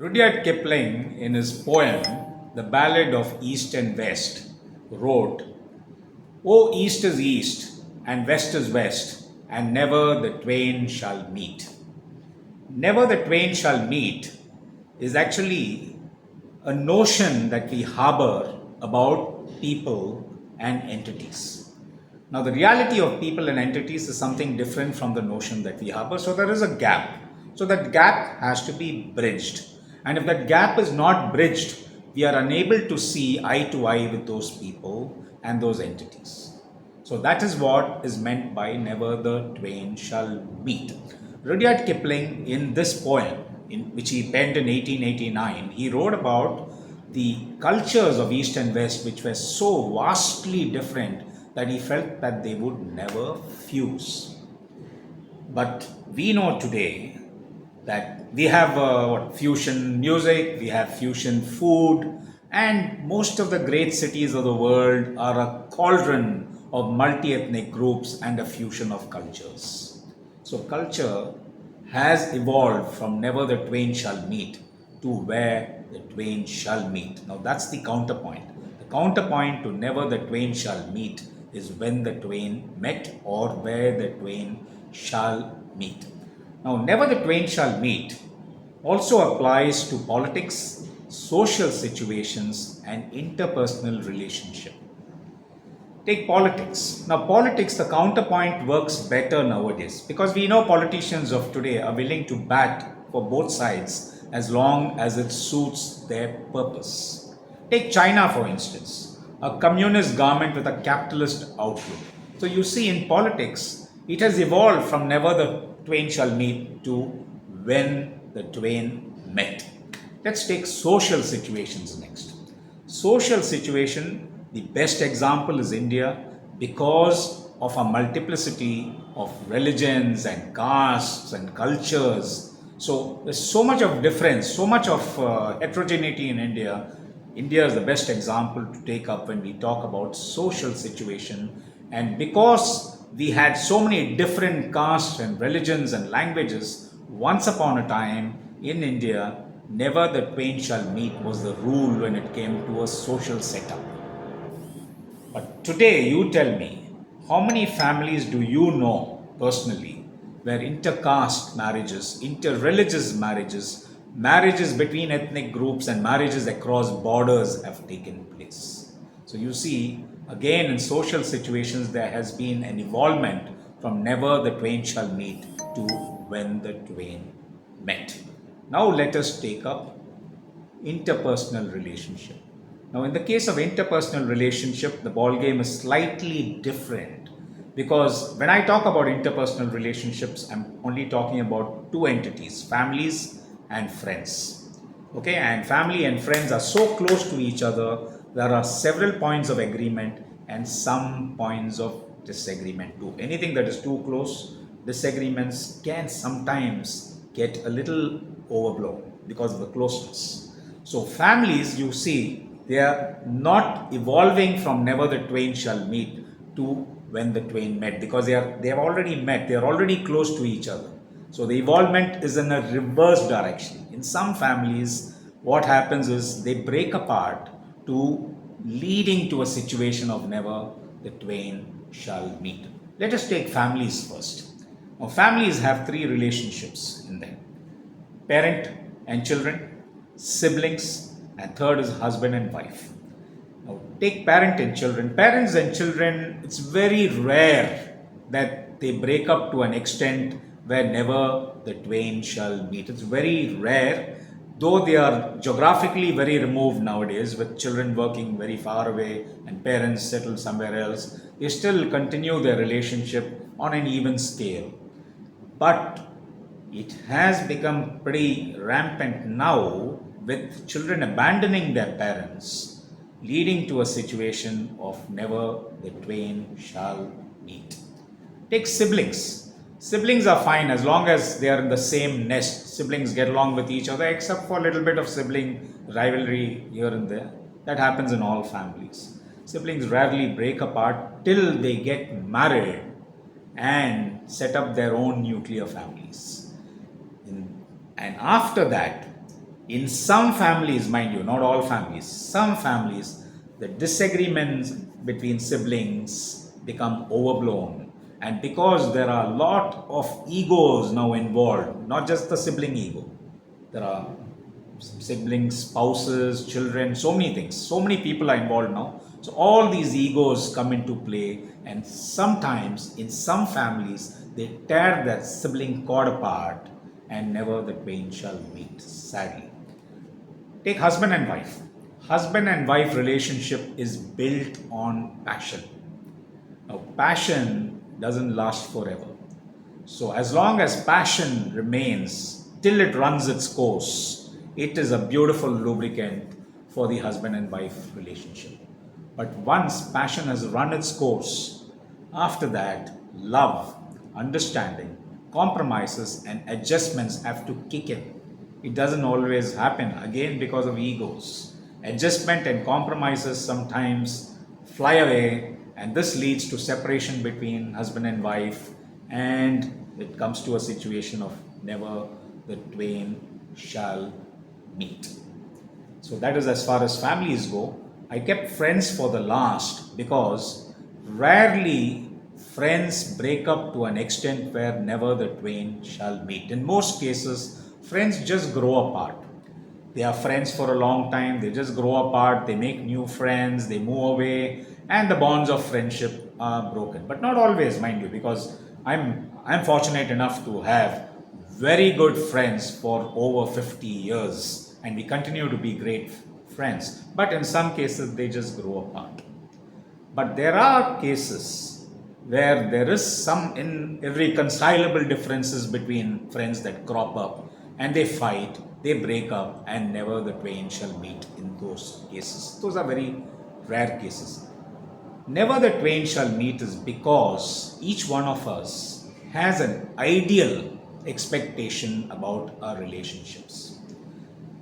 Rudyard Kipling, in his poem, The Ballad of East and West, wrote, O East is East, and West is West, and never the twain shall meet. Never the twain shall meet is actually a notion that we harbor about people and entities. Now, the reality of people and entities is something different from the notion that we harbor. So, there is a gap. So, that gap has to be bridged. And if that gap is not bridged, we are unable to see eye to eye with those people and those entities. So, that is what is meant by never the twain shall meet. Rudyard Kipling, in this poem, which he penned in 1889, he wrote about the cultures of East and West, which were so vastly different that he felt that they would never fuse. But we know today that we have fusion music, we have fusion food, and most of the great cities of the world are a cauldron of multi-ethnic groups and a fusion of cultures. So culture has evolved from never the twain shall meet to where the twain shall meet. Now that's the counterpoint. The counterpoint to never the twain shall meet is when the twain met or where the twain shall meet. Now, never the twain shall meet also applies to politics, social situations, and interpersonal relationship. Take politics. Now, politics, the counterpoint works better nowadays because we know politicians of today are willing to bat for both sides as long as it suits their purpose. Take China, for instance, a communist government with a capitalist outlook. So, you see, in politics, it has evolved from never the twain shall meet to when the twain met. Let's take social situations next. Social situation, the best example is India because of a multiplicity of religions and castes and cultures. So there's so much of difference, so much of heterogeneity in India. India is the best example to take up when we talk about social situation. And because we had so many different castes and religions and languages, once upon a time in India, never the twain shall meet was the rule when it came to a social setup. But today, you tell me, how many families do you know personally where intercaste marriages, interreligious marriages, marriages between ethnic groups, and marriages across borders have taken place? So you see, again, in social situations, there has been an evolvement from never the twain shall meet to when the twain met. Now let us take up interpersonal relationship. Now, in the case of interpersonal relationship, the ball game is slightly different because when I talk about interpersonal relationships, I'm only talking about two entities, families and friends. Okay, and family and friends are so close to each other, there are several points of agreement and some points of disagreement too. Anything that is too close, disagreements can sometimes get a little overblown because of the closeness. So families, you see, they are not evolving from never the twain shall meet to when the twain met because they have already met, they are already close to each other. So the evolvement is in a reverse direction. In some families, what happens is they break apart to leading to a situation of never the twain shall meet. Let us take families first. Now, families have three relationships in them: parent and children, siblings, and third is husband and wife. Now, take parent and children. Parents and children, it's very rare that they break up to an extent where never the twain shall meet. It's very rare, though they are geographically very removed nowadays, with children working very far away and parents settled somewhere else, they still continue their relationship on an even scale. But it has become pretty rampant now with children abandoning their parents, leading to a situation of never the twain shall meet. Take siblings. Siblings are fine as long as they are in the same nest. Siblings get along with each other, except for a little bit of sibling rivalry here and there. That happens in all families. Siblings rarely break apart till they get married and set up their own nuclear families. And after that, In some families, mind you, not all families, some families, the disagreements between siblings become overblown. And because there are a lot of egos now involved, not just the sibling ego, there are siblings, spouses, children, so many things, so many people are involved now. So all these egos come into play, and sometimes in some families they tear that sibling cord apart, and never the twain shall meet, sadly. Take husband and wife. Husband and wife relationship is built on passion. Now, passion doesn't last forever. So, as long as passion remains till it runs its course, it is a beautiful lubricant for the husband and wife relationship. But once passion has run its course, after that, love, understanding, compromises, and adjustments have to kick in. It doesn't always happen, again, because of egos. Adjustment and compromises sometimes fly away, and this leads to separation between husband and wife, and it comes to a situation of never the twain shall meet. So that is as far as families go. I kept friends for the last because rarely friends break up to an extent where never the twain shall meet. In most cases, friends just grow apart. They are friends for a long time, they just grow apart, they make new friends, they move away, and the bonds of friendship are broken. But not always, mind you, because I'm fortunate enough to have very good friends for over 50 years, and we continue to be great friends. But in some cases, they just grow apart. But there are cases where there is some irreconcilable differences between friends that crop up, and they fight, they break up, and never the twain shall meet in those cases. Those are very rare cases. Never the twain shall meet is because each one of us has an ideal expectation about our relationships.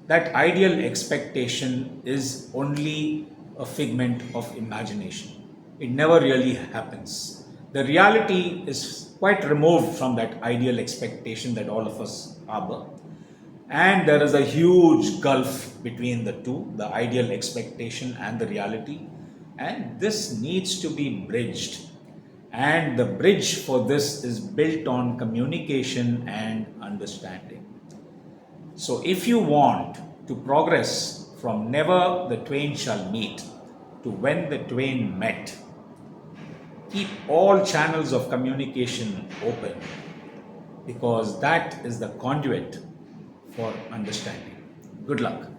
That ideal expectation is only a figment of imagination. It never really happens. The reality is quite removed from that ideal expectation that all of us harbor. And there is a huge gulf between the two, the ideal expectation and the reality. And this needs to be bridged. And the bridge for this is built on communication and understanding. So, if you want to progress from never the twain shall meet to when the twain met, keep all channels of communication open, because that is the conduit for understanding. Good luck.